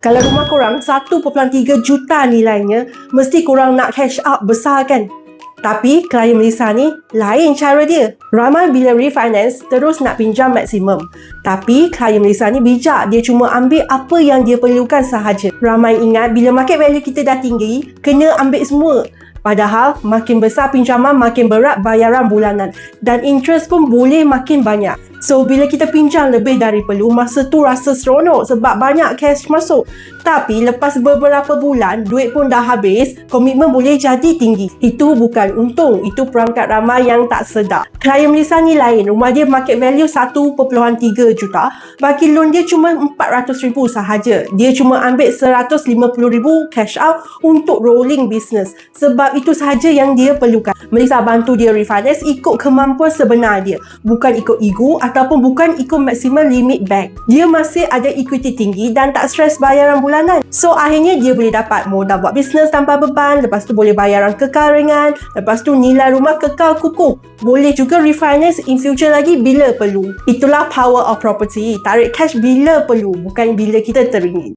Kalau rumah korang 1.3 juta nilainya, mesti korang nak cash out besar kan? Tapi klien Melissa ni lain cara dia. Ramai bila refinance terus nak pinjam maksimum. Tapi klien Melissa ni bijak, dia cuma ambil apa yang dia perlukan sahaja. Ramai ingat bila market value kita dah tinggi, kena ambil semua. Padahal makin besar pinjaman, makin berat bayaran bulanan. Dan interest pun boleh makin banyak. So, bila kita pinjam lebih dari perlu, masa tu rasa seronok sebab banyak cash masuk. Tapi, lepas beberapa bulan, duit pun dah habis, komitmen boleh jadi tinggi. Itu bukan untung, itu perangkat ramai yang tak sedar. Klien Melissa ni lain, rumah dia market value 1.3 juta. Bagi loan dia cuma 400,000 sahaja. Dia cuma ambil 150,000 cash out untuk rolling business. Sebab itu sahaja yang dia perlukan. Melissa bantu dia refinance ikut kemampuan sebenar dia. Bukan ikut ego ataupun bukan ikut maximum limit bank. Dia masih ada equity tinggi dan tak stres bayaran bulanan. So akhirnya dia boleh dapat modal buat bisnes tanpa beban. Lepas tu boleh bayaran kekal ringan. Lepas tu nilai rumah kekal kukuh. Boleh juga refinance in future lagi bila perlu. Itulah power of property. Tarik cash bila perlu, bukan bila kita teringin.